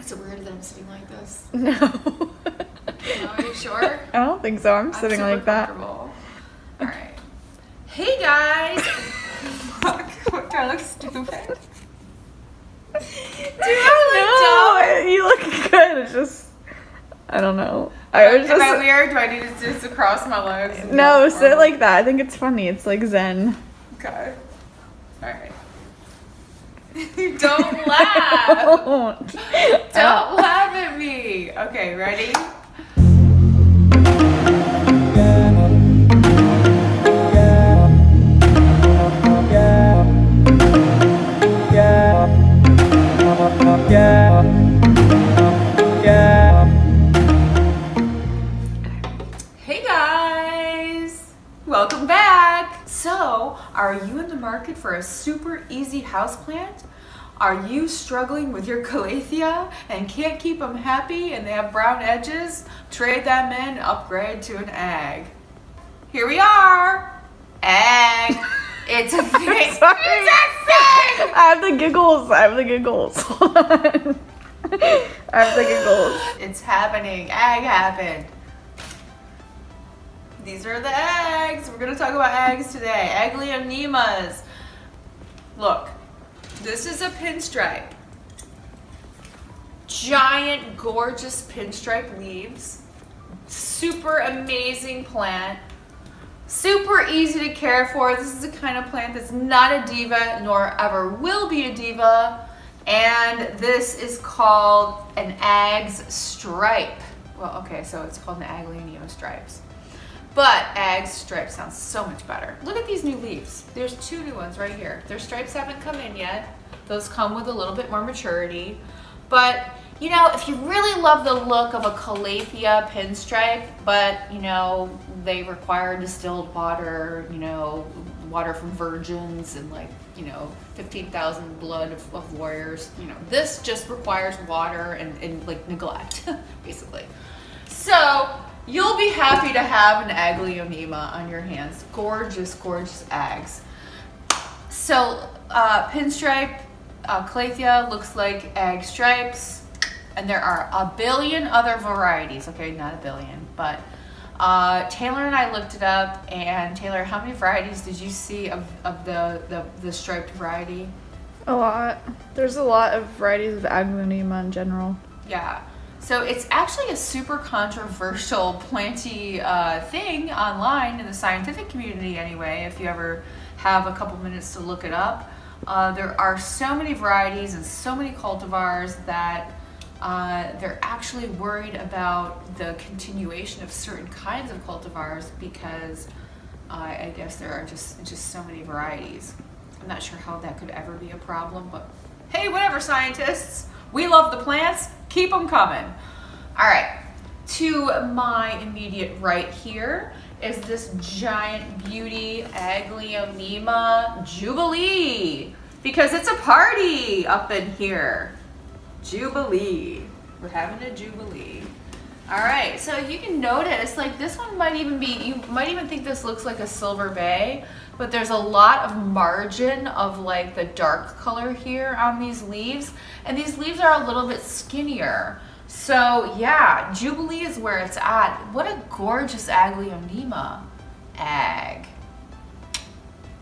Is it weird that I'm sitting like this? No. No, are you sure? I don't think so. I'm sitting super like that. All right. Hey guys. Do I look stupid? Do I No, you look good. It's just, I don't know. Am I weird? Do I need to just cross my legs? No, sit like that. I think it's funny. It's like zen. Okay. All right. Don't laugh. Don't laugh at me. Okay, ready? Hey guys, welcome back. So, are you in the market for a super easy houseplant? Are you struggling with your Calathea and can't keep them happy and they have brown edges? Trade them in, upgrade to an egg. Here we are. Egg. It's a thing. It's a thing. I have the giggles. Hold on. I have the giggles. It's happening. Egg happened. These are the eggs. We're going to talk about eggs today. Aglaonemas. Look, this is a pinstripe. Giant, gorgeous pinstripe leaves. Super amazing plant. Super easy to care for. This is the kind of plant that's not a diva nor ever will be a diva. And this is called an Ag's stripe. Well, okay, so it's called an Aglaonema stripes. But Ag's stripe sounds so much better. Look at these new leaves. There's two new ones right here. Their stripes haven't come in yet. Those come with a little bit more maturity. But, you know, if you really love the look of a Calathea pinstripe, but, you know, they require distilled water, you know, water from virgins and like, you know, 15,000 blood of warriors. You know, this just requires water and like neglect, basically. So you'll be happy to have an Aglaonema on your hands. Gorgeous, gorgeous eggs. So pinstripe Calathea looks like egg stripes, and there are a billion other varieties. Okay, not a billion, but Taylor and I looked it up. And Taylor, how many varieties did you see of the striped variety? A lot. There's a lot of varieties of Aglaonema in general. Yeah. So it's actually a super controversial planty thing online in the scientific community anyway, if you ever have a couple minutes to look it up. There are so many varieties and so many cultivars that they're actually worried about the continuation of certain kinds of cultivars because I guess there are just so many varieties. I'm not sure how that could ever be a problem, but hey, whatever, scientists. We love the plants. Keep them coming. All right. To my immediate right here is this giant beauty Aglaonema Jubilee, because it's a party up in here. Jubilee. We're having a Jubilee. All right, so you can notice, like, this one might even be, you might even think this looks like a silver bay, but there's a lot of margin of like the dark color here on these leaves, and these leaves are a little bit skinnier. So yeah, Jubilee is where it's at. What a gorgeous Aglaonema egg.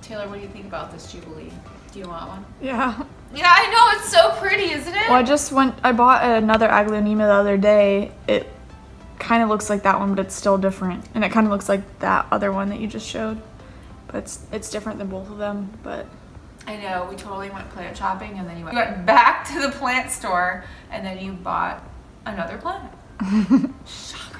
Taylor, what do you think about this Jubilee? Do you want one? Yeah. Yeah, I know, it's so pretty, isn't it? Well, I bought another Aglaonema the other day. It kind of looks like that one, but it's still different. And it kind of looks like that other one that you just showed. But it's different than both of them, but. I know, we totally went plant shopping and then you went back to the plant store and then you bought another plant. Shocker.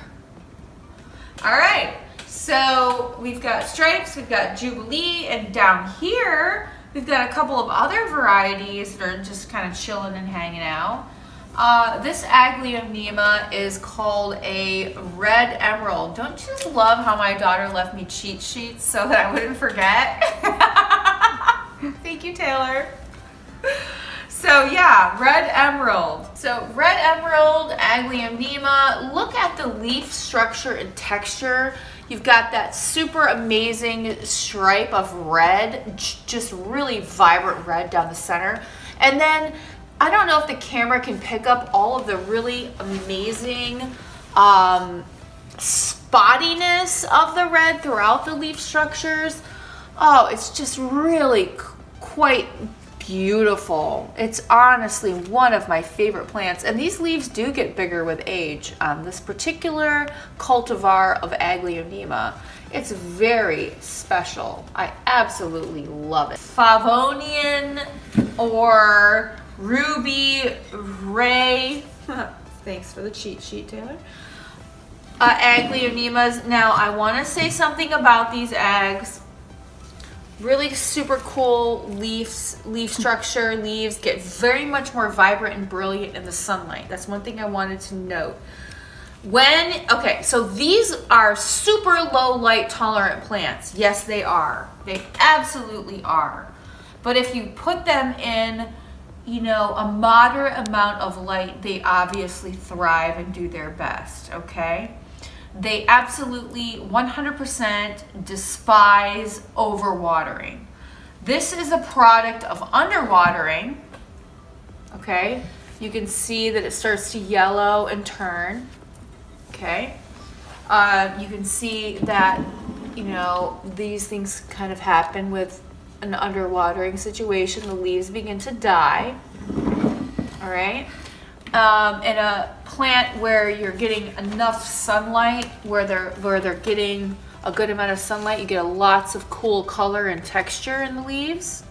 All right, so we've got stripes, we've got Jubilee, and down here, we've got a couple of other varieties that are just kind of chilling and hanging out. This Aglaonema is called a red emerald. Don't you just love how my daughter left me cheat sheets so that I wouldn't forget? Thank you, Taylor. So yeah, red emerald. So red emerald, Aglaonema. Look at the leaf structure and texture. You've got that super amazing stripe of red, just really vibrant red down the center. And then I don't know if the camera can pick up all of the really amazing spottiness of the red throughout the leaf structures. Oh, it's just really quite beautiful. It's honestly one of my favorite plants, and these leaves do get bigger with age on this particular cultivar of Aglaonema. It's very special. I absolutely love it. Favonian or Ruby Ray. Thanks for the cheat sheet, Taylor. Aglaonemas. Now, I want to say something about these eggs. Really super cool leaf structure. Leaves get very much more vibrant and brilliant in the sunlight. That's one thing I wanted to note. Okay, so these are super low light tolerant plants. Yes, they are. They absolutely are. But if you put them in, you know, a moderate amount of light, they obviously thrive and do their best, okay? They absolutely 100% despise overwatering. This is a product of underwatering, okay? You can see that it starts to yellow and turn. Okay, you can see that, you know, these things kind of happen with an underwatering situation. The leaves begin to die. All right. In a plant where you're getting enough sunlight, where they're getting a good amount of sunlight, you get lots of cool color and texture in the leaves.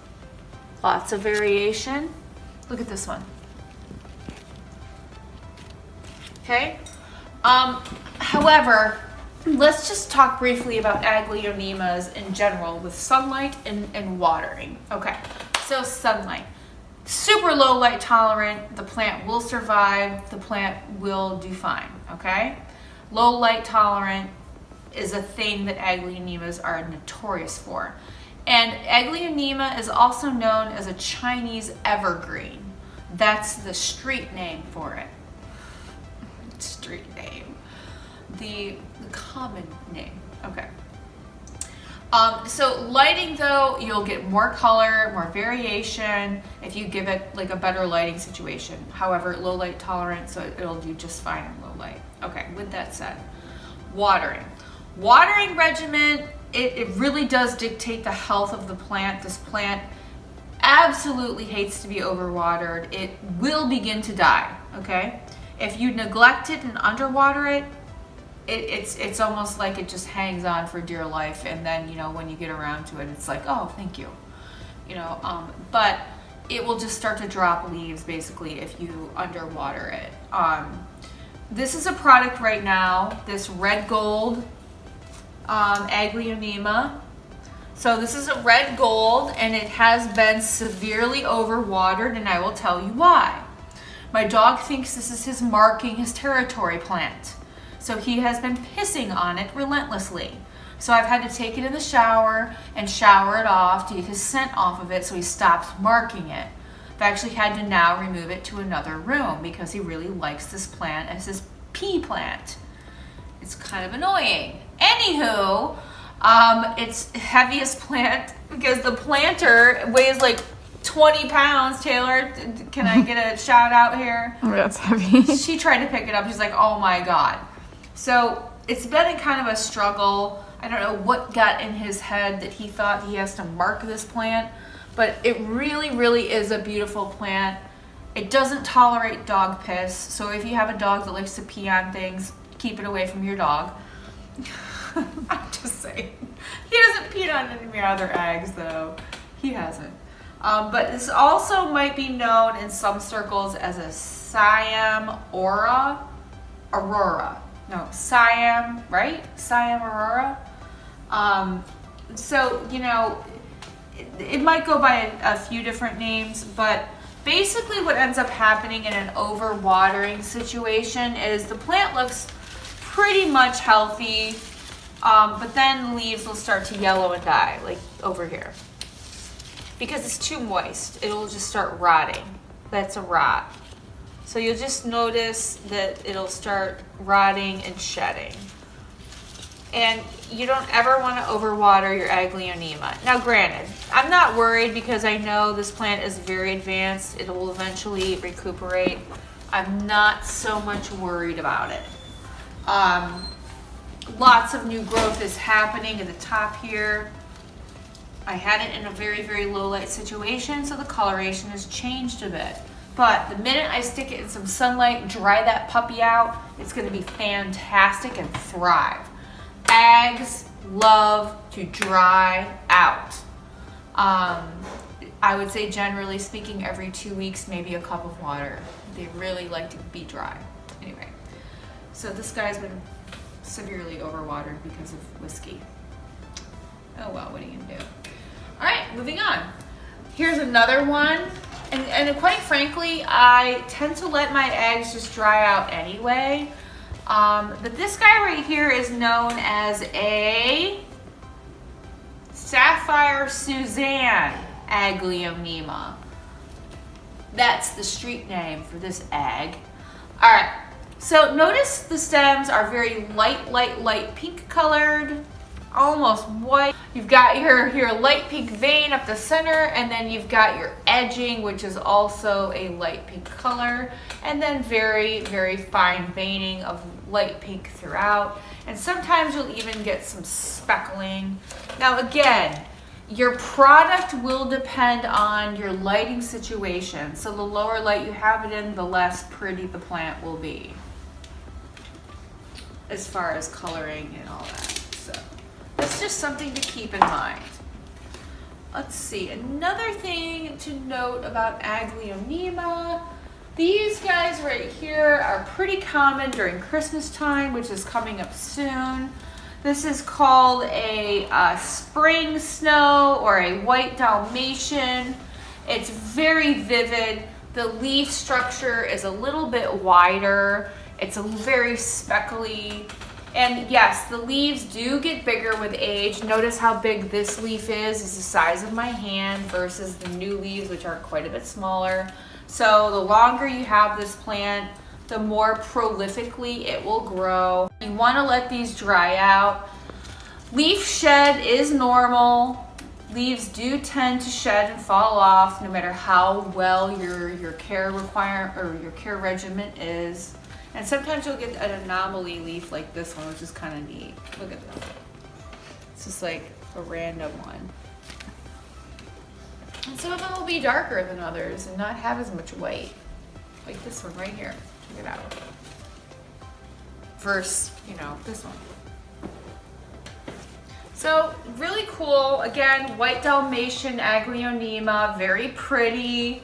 Lots of variation. Look at this one. Okay. However, let's just talk briefly about Aglaonemas in general with sunlight and watering. Okay, so sunlight. Super low light tolerant, the plant will survive, the plant will do fine, okay? Low light tolerant is a thing that Aglaonemas are notorious for. And Aglaonema is also known as a Chinese Evergreen. That's the street name for it. Street name. The common name. Okay. So lighting though, you'll get more color, more variation if you give it like a better lighting situation. However, low light tolerant, so it'll do just fine in low light. Okay, with that said, watering. Watering regimen, it really does dictate the health of the plant. This plant absolutely hates to be overwatered. It will begin to die, okay? If you neglect it and underwater it, it's almost like it just hangs on for dear life, and then, you know, when you get around to it, it's like, oh, thank you. You know, but it will just start to drop leaves basically if you underwater it. This is a product right now, this red gold Aglaonema. So this is a red gold, and it has been severely overwatered, and I will tell you why. My dog thinks this is his marking his territory plant. So he has been pissing on it relentlessly. So I've had to take it in the shower and shower it off to get his scent off of it so he stops marking it. I've actually had to now remove it to another room because he really likes this plant as his pea plant. It's kind of annoying. Anywho, it's heaviest plant because the planter weighs like 20 pounds, Taylor. Can I get a shout out here? Oh, that's heavy. She tried to pick it up. She's like, oh my God. So it's been a kind of a struggle. I don't know what got in his head that he thought he has to mark this plant, but it really, really is a beautiful plant. It doesn't tolerate dog piss. So if you have a dog that likes to pee on things, keep it away from your dog. I'm just saying. He hasn't peed on any of your other eggs though. He hasn't. But this also might be known in some circles as a Siam Aurora. No, Siam, right? Siam Aurora. So, you know, it might go by a few different names, but basically what ends up happening in an overwatering situation is the plant looks pretty much healthy, but then the leaves will start to yellow and die, like over here. Because it's too moist, it'll just start rotting. That's a rot. So you'll just notice that it'll start rotting and shedding. And you don't ever want to overwater your Aglaonema. Now granted, I'm not worried because I know this plant is very advanced. It will eventually recuperate. I'm not so much worried about it. Lots of new growth is happening at the top here. I had it in a very, very low light situation, so the coloration has changed a bit. But the minute I stick it in some sunlight, dry that puppy out, it's gonna be fantastic and thrive. Ags love to dry out. I would say generally speaking every 2 weeks, maybe a cup of water. They really like to be dry. Anyway, so this guy's been severely overwatered because of whiskey. Oh well, what are you gonna do? All right, moving on. Here's another one. And quite frankly, I tend to let my eggs just dry out anyway. But this guy right here is known as a Sapphire Suzanne Aglaonema. That's the street name for this egg. All right, so notice the stems are very light pink colored, almost white. You've got your light pink vein up the center, and then you've got your edging, which is also a light pink color, and then very, very fine veining of light pink throughout. And sometimes you'll even get some speckling. Now again, your product will depend on your lighting situation. So the lower light you have it in, the less pretty the plant will be, as far as coloring and all that. So that's just something to keep in mind. Let's see, another thing to note about Aglaonema. These guys right here are pretty common during Christmas time, which is coming up soon. This is called a spring snow or a white Dalmatian. It's very vivid. The leaf structure is a little bit wider. It's a very speckly. And yes, the leaves do get bigger with age. Notice how big this leaf is. It's the size of my hand versus the new leaves, which are quite a bit smaller. So the longer you have this plant, the more prolifically it will grow. You want to let these dry out. Leaf shed is normal. Leaves do tend to shed and fall off no matter how well your care regimen is. And sometimes you'll get an anomaly leaf like this one, which is kind of neat. Look at this. It's just like a random one. And some of them will be darker than others and not have as much white. Like this one right here. Check it out. Versus, this one. So really cool. Again, white Dalmatian Aglaonema, very pretty.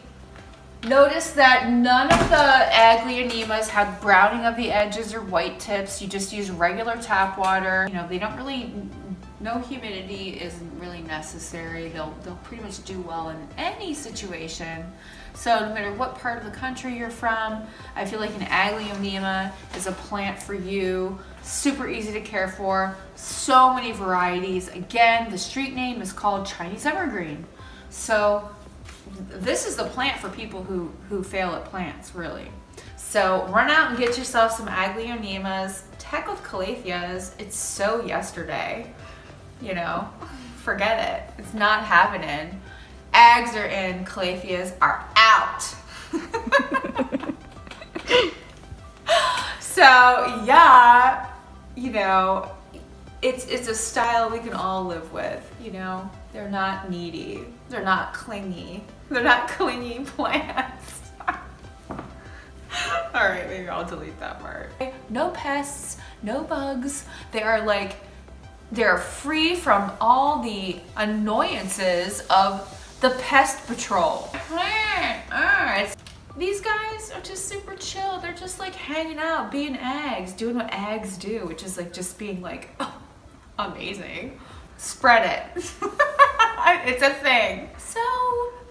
Notice that none of the Aglaonemas have browning of the edges or white tips. You just use regular tap water. They don't really, no humidity isn't really necessary. They'll pretty much do well in any situation. So no matter what part of the country you're from, I feel like an Aglaonema is a plant for you. Super easy to care for. So many varieties. Again, the street name is called Chinese Evergreen. So this is the plant for people who fail at plants, really. So run out and get yourself some Aglaonemas. Heck with Calatheas. It's so yesterday. Forget it. It's not happening. Ags are in, Calatheas are out. So yeah, it's a style we can all live with. They're not needy. They're not clingy. They're not clingy plants. All right, maybe I'll delete that part. No pests, no bugs. They're free from all the annoyances of the pest patrol. These guys are just super chill. They're just like hanging out, being ags, doing what ags do, which is like just being like, oh, amazing. Spread it. It's a thing. So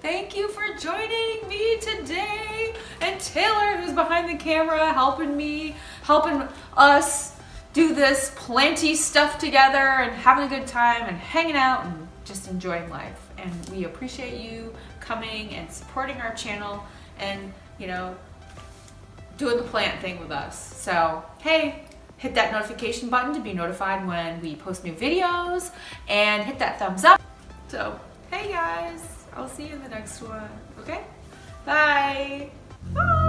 thank you for joining me today. And Taylor, who's behind the camera, helping us do this planty stuff together and having a good time and hanging out and just enjoying life. And we appreciate you coming and supporting our channel and, doing the plant thing with us. So, hey, hit that notification button to be notified when we post new videos, and hit that thumbs up. So, hey guys, I'll see you in the next one, okay? Bye! Bye!